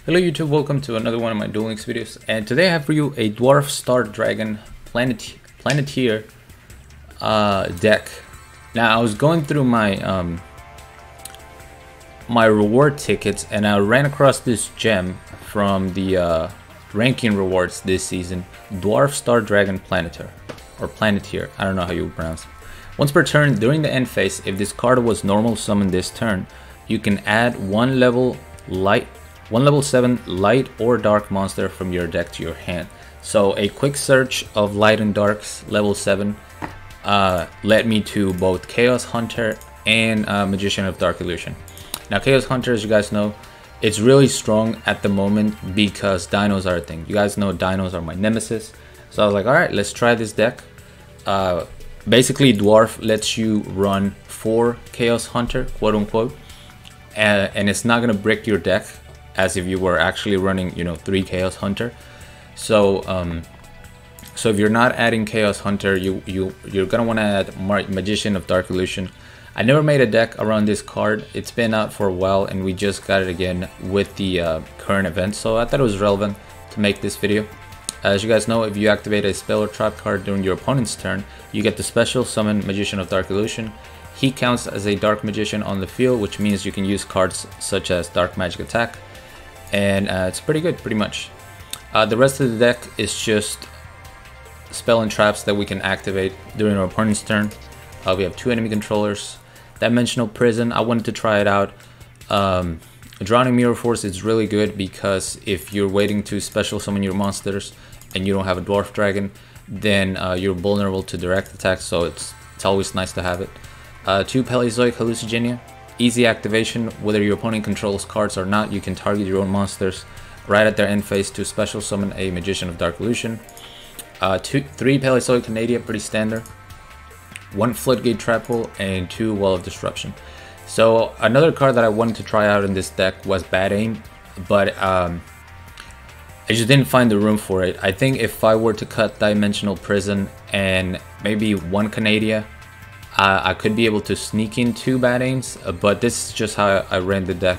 Hello YouTube, welcome to another one of my Duel Links videos, and today I have for you a Dwarf Star Dragon Planeteer deck. Now I was going through my my reward tickets and I ran across this gem from the ranking rewards this season, Dwarf Star Dragon Planeteer, I don't know how you would pronounce it. Once per turn during the end phase, if this card was normal summoned this turn, you can add one level 7 light or dark monster from your deck to your hand. So a quick search of light and darks level 7 led me to both Chaos Hunter and Magician of Dark Illusion. Now Chaos Hunter, as you guys know, it's really strong at the moment because Dinos are a thing. You guys know Dinos are my nemesis. So I was like, alright, let's try this deck. Basically Dwarf lets you run 4 Chaos Hunter, quote unquote, and it's not gonna brick your deck as if you were actually running, 3 Chaos Hunter. So so if you're not adding Chaos Hunter, you're gonna want to add Magician of Dark Illusion. I never made a deck around this card. It's been out for a while and we just got it again with the current event, so I thought it was relevant to make this video. As you guys know, if you activate a spell or trap card during your opponent's turn, you get the special summon Magician of Dark Illusion. He counts as a Dark Magician on the field, which means you can use cards such as Dark Magic Attack, and it's pretty good, pretty much. The rest of the deck is just spell and traps that we can activate during our opponent's turn. We have 2 enemy controllers. Dimensional Prison, I wanted to try it out. Drowning Mirror Force is really good because if you're waiting to special summon your monsters and you don't have a Dwarf Dragon, then you're vulnerable to direct attacks, so it's always nice to have it. 2 Paleozoic Hallucigenia. Easy activation, whether your opponent controls cards or not, you can target your own monsters right at their end phase to special summon a Magician of Dark Illusion. 3 Paleozoic Canadia, pretty standard. 1 Floodgate Trap Hole and 2 Wall of Disruption. So another card that I wanted to try out in this deck was Bad Aim, but I just didn't find the room for it. I think if I were to cut Dimensional Prison and maybe 1 Canadia, I could be able to sneak in 2 Bad Aims, but this is just how I ran the deck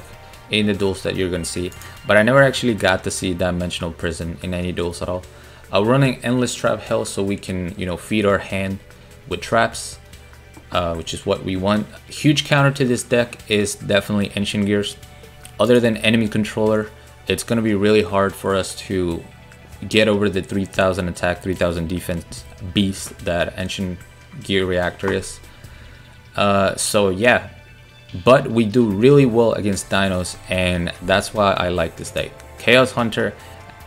in the duels that you're gonna see. But I never actually got to see Dimensional Prison in any duels at all. Running Endless Trap Hell so we can, feed our hand with traps, which is what we want. Huge counter to this deck is definitely Ancient Gears. Other than enemy controller, it's gonna be really hard for us to get over the 3000 attack, 3000 defense beast that Ancient Gear Reactor is. So yeah, but we do really well against Dinos, and that's why I like this deck. Chaos Hunter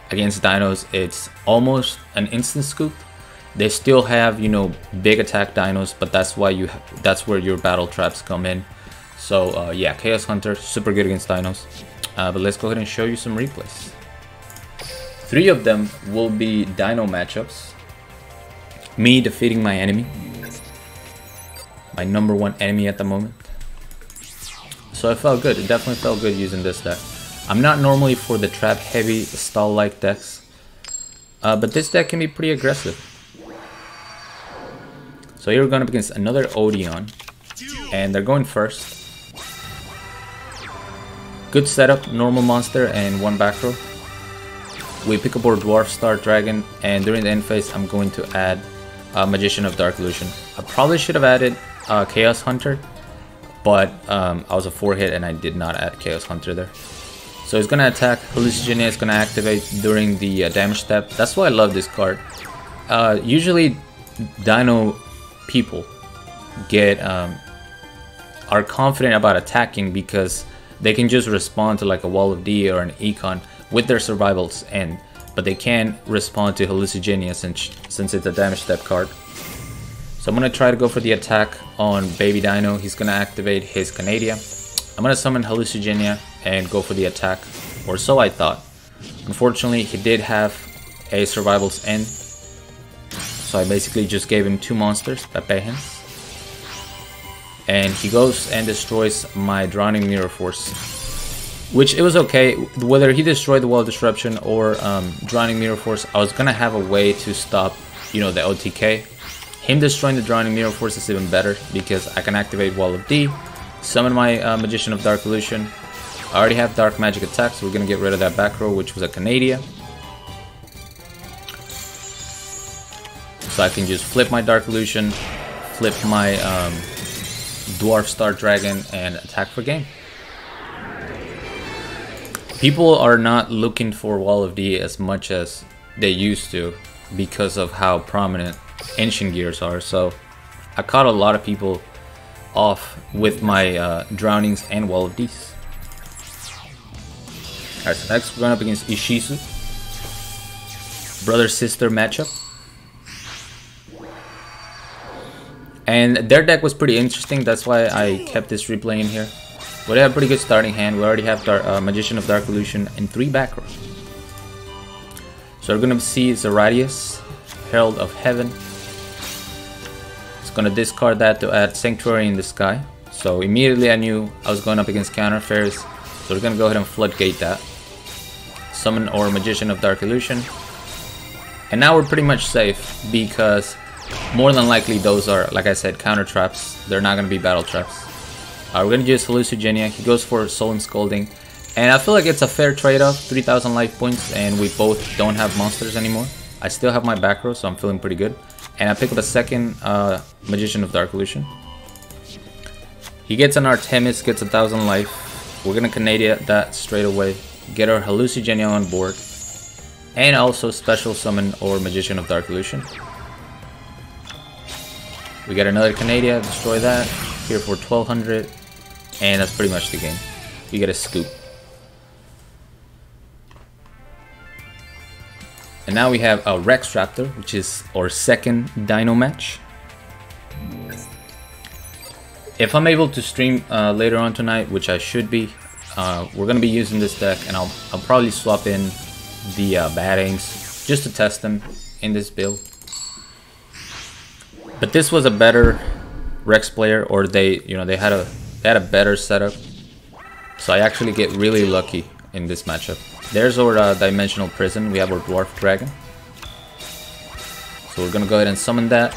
against Dinos, it's almost an instant scoop. They still have, big attack Dinos, but that's why that's where your battle traps come in. So yeah, Chaos Hunter, super good against Dinos. But let's go ahead and show you some replays. 3 of them will be Dino matchups. Me defeating my enemy. My number 1 enemy at the moment. So it felt good. It definitely felt good using this deck. I'm not normally for the trap heavy stall like decks, but this deck can be pretty aggressive. So here we're going up against another Odeon, and they're going first. Good setup, normal monster and 1 back row. We pick up our Dwarf Star Dragon, and during the end phase I'm going to add Magician of Dark Illusion. I probably should have added Chaos Hunter, but I was a 4-hit and I did not add Chaos Hunter there. So it's gonna attack. Hallucigenia is gonna activate during the damage step. That's why I love this card. Usually Dino people are confident about attacking because they can just respond to like a Wall of D or an Econ with their survival's end, but they can't respond to Hallucigenia since it's a damage step card. So I'm going to try to go for the attack on Baby Dino. He's going to activate his Canadia. I'm going to summon Hallucigenia and go for the attack, or so I thought. Unfortunately, he did have a survival's end, so I basically just gave him 2 monsters, Pepehens. And he goes and destroys my Drowning Mirror Force, which it was okay. Whether he destroyed the Wall of Disruption or Drowning Mirror Force, I was going to have a way to stop, the OTK. Him destroying the Drowning Mirror Force is even better because I can activate Wall of D, summon my Magician of Dark Illusion, I already have Dark Magic Attack, so we're gonna get rid of that back row, which was a Canadia. So I can just flip my Dark Illusion, flip my Dwarf Star Dragon, and attack for game. People are not looking for Wall of D as much as they used to because of how prominent Ancient Gears are. So I caught a lot of people off with my Drownings and Wall of Ds. Alright, so next we're going up against Ishizu. Brother-sister matchup. And their deck was pretty interesting, that's why I kept this replay in here. But they have a pretty good starting hand. We already have Magician of Dark Illusion and 3 back row. So we're going to see Zeradius, Herald of Heaven. It's going to discard that to add Sanctuary in the Sky. So immediately I knew I was going up against counterfairs. So we're going to go ahead and floodgate that. Summon or Magician of Dark Illusion. And now we're pretty much safe because more than likely those are, like I said, counter traps. They're not going to be battle traps. We're going to use Hallucigenia. He goes for Soul and Scolding. And I feel like it's a fair trade-off. 3,000 life points and we both don't have monsters anymore. I still have my back row, so I'm feeling pretty good. And I pick up a second Magician of Dark Illusion. He gets an Artemis, gets 1,000 life. We're going to Canadia that straight away. Get our Hallucigenia on board. And also Special Summon or Magician of Dark Illusion. We get another Canadia, destroy that. Here for 1,200. And that's pretty much the game. We get a scoop. And now we have a Rex Raptor, which is our second Dino match. If I'm able to stream later on tonight, which I should be, we're going to be using this deck, and I'll probably swap in the Battings just to test them in this build. But this was a better Rex player, or they had a better setup. So I actually get really lucky in this matchup. There's our Dimensional Prison. We have our Dwarf Dragon. So we're gonna go ahead and summon that.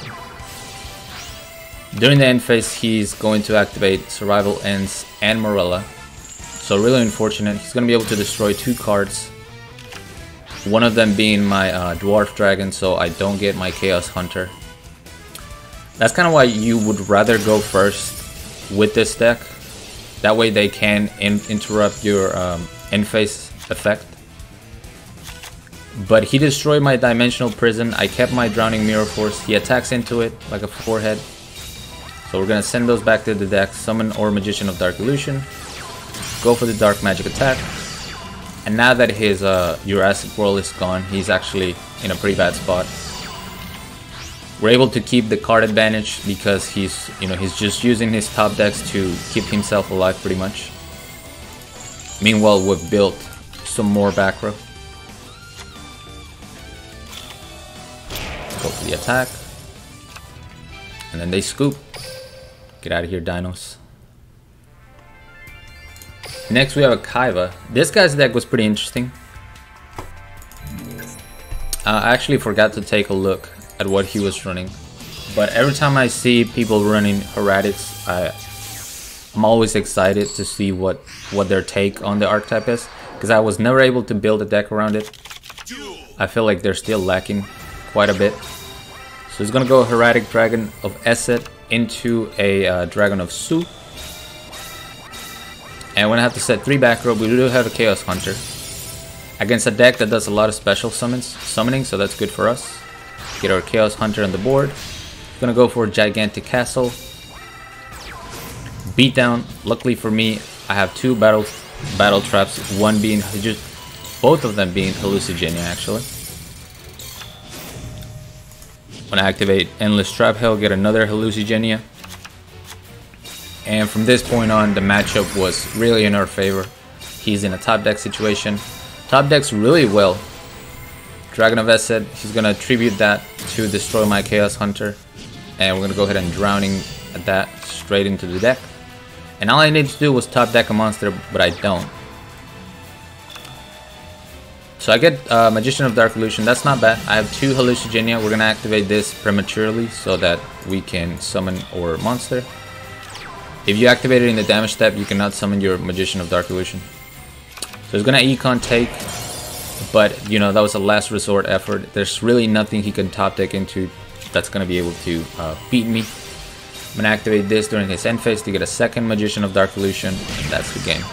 During the end phase, he's going to activate Survival Ends and Morella. So really unfortunate. He's gonna be able to destroy 2 cards. One of them being my Dwarf Dragon, so I don't get my Chaos Hunter. That's kind of why you would rather go first with this deck. That way they can interrupt your end phase effect. But he destroyed my Dimensional Prison. I kept my Drowning Mirror Force. He attacks into it like a forehead. So we're going to send those back to the deck. Summon or Magician of Dark Illusion. Go for the Dark Magic attack. And now that his Jurassic World is gone, he's actually in a pretty bad spot. We're able to keep the card advantage because he's just using his top decks to keep himself alive pretty much. Meanwhile, we've built some more back row. Go for the attack. And then they scoop. Get out of here, Dinos. Next we have a Kaiba. This guy's deck was pretty interesting. I actually forgot to take a look at what he was running. But every time I see people running Hieratics, I'm always excited to see what their take on the archetype is. Because I was never able to build a deck around it. I feel like they're still lacking quite a bit. So he's gonna go Hieratic Dragon of Esset into a Dragon of Su. And we're gonna have to set 3 back row. We do have a Chaos Hunter against a deck that does a lot of special summoning, so that's good for us. Get our Chaos Hunter on the board. Gonna go for Gigantic Castle. Beatdown. Luckily for me, I have 2 battle traps. One being both of them being Hallucigenia actually. When I activate Endless Trap Hell, get another Hallucigenia. And from this point on, the matchup was really in our favor. He's in a top deck situation. Top decks really well. Dragon of Esset, he's gonna tribute that to destroy my Chaos Hunter. And we're gonna go ahead and Drowning that straight into the deck. And all I needed to do was top deck a monster, but I don't. So I get Magician of Dark Illusion. That's not bad. I have 2 Hallucigenia. We're gonna activate this prematurely so that we can summon our monster. If you activate it in the damage step, you cannot summon your Magician of Dark Illusion. So he's gonna econ take, but you know, that was a last resort effort. There's really nothing he can top deck into that's gonna be able to beat me. I'm gonna activate this during his end phase to get a second Magician of Dark Illusion, and that's the game.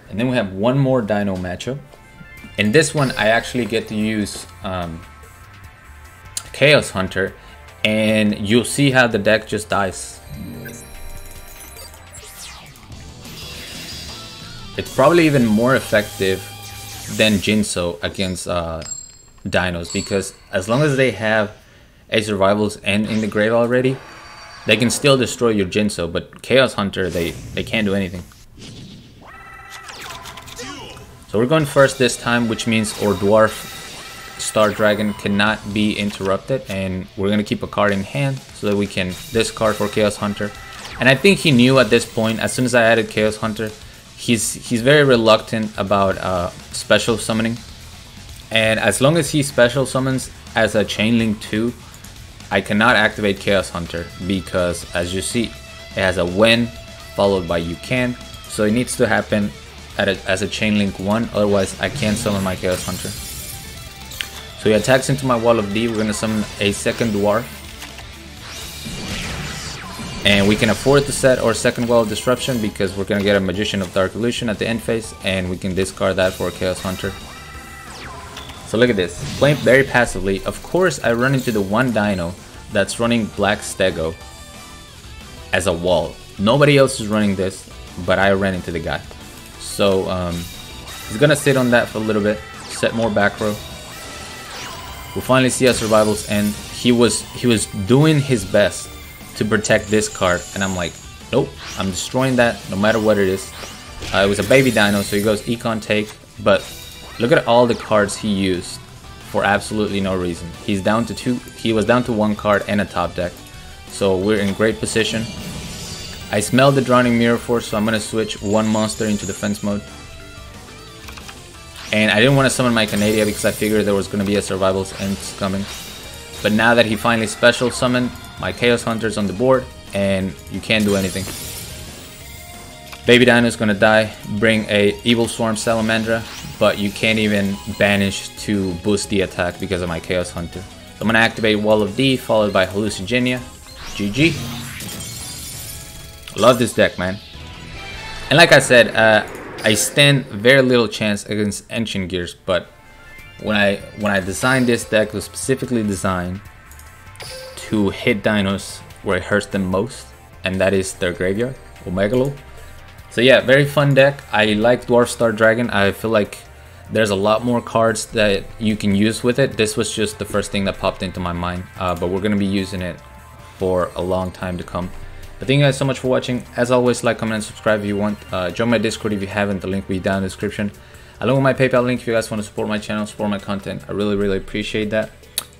And then we have one more Dino matchup. In this one, I actually get to use Chaos Hunter, and you'll see how the deck just dies. It's probably even more effective than Jinso against Dinos, because as long as they have a survivals and in the grave already, they can still destroy your Jinso, but Chaos Hunter, they can't do anything. So we're going first this time, which means our Dwarf Star Dragon cannot be interrupted, and we're gonna keep a card in hand so that we can discard for Chaos Hunter. And I think he knew at this point, as soon as I added Chaos Hunter, he's very reluctant about special summoning. And as long as he special summons as a Chain Link 2, I cannot activate Chaos Hunter, because as you see, it has a when followed by you can. So it needs to happen as a Chain Link 1, otherwise I can't summon my Chaos Hunter. So he attacks into my Wall of D. We're going to summon a second Dwarf. And we can afford to set our second Wall of Disruption, because we're going to get a Magician of Dark Illusion at the end phase, and we can discard that for a Chaos Hunter. So look at this, playing very passively. Of course, I run into the one Dino that's running Black Stego as a wall. Nobody else is running this, but I ran into the guy. So he's gonna sit on that for a little bit, set more back row. We'll finally see our survivals end. He was doing his best to protect this card, and I'm like, nope, I'm destroying that no matter what it is. It was a baby Dino, so he goes econ take, but look at all the cards he used for absolutely no reason. He was down to one card and a top deck, so we're in great position. I smelled the Drowning Mirror Force, so I'm gonna switch one monster into defense mode. And I didn't want to summon my Canadia because I figured there was gonna be a survivals end coming. But now that he finally special summoned, my Chaos Hunter's on the board, and you can't do anything. Baby Dino is gonna die, bring a Evil Swarm Salamandra, but you can't even banish to boost the attack because of my Chaos Hunter. So I'm gonna activate Wall of D, followed by Hallucigenia. GG. Love this deck, man. And like I said, I stand very little chance against Ancient Gears, but when I designed this deck, it was specifically designed to hit Dinos where it hurts them most, and that is their graveyard, or Megalo. So yeah, very fun deck. I like Dwarf Star Dragon. I feel like there's a lot more cards that you can use with it. This was just the first thing that popped into my mind, but we're gonna be using it for a long time to come. But thank you guys so much for watching. As always, like, comment, and subscribe if you want. Join my Discord if you haven't. The link will be down in the description, along with my PayPal link if you guys want to support my channel, support my content. I really appreciate that.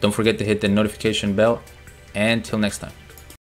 Don't forget to hit the notification bell, and till next time.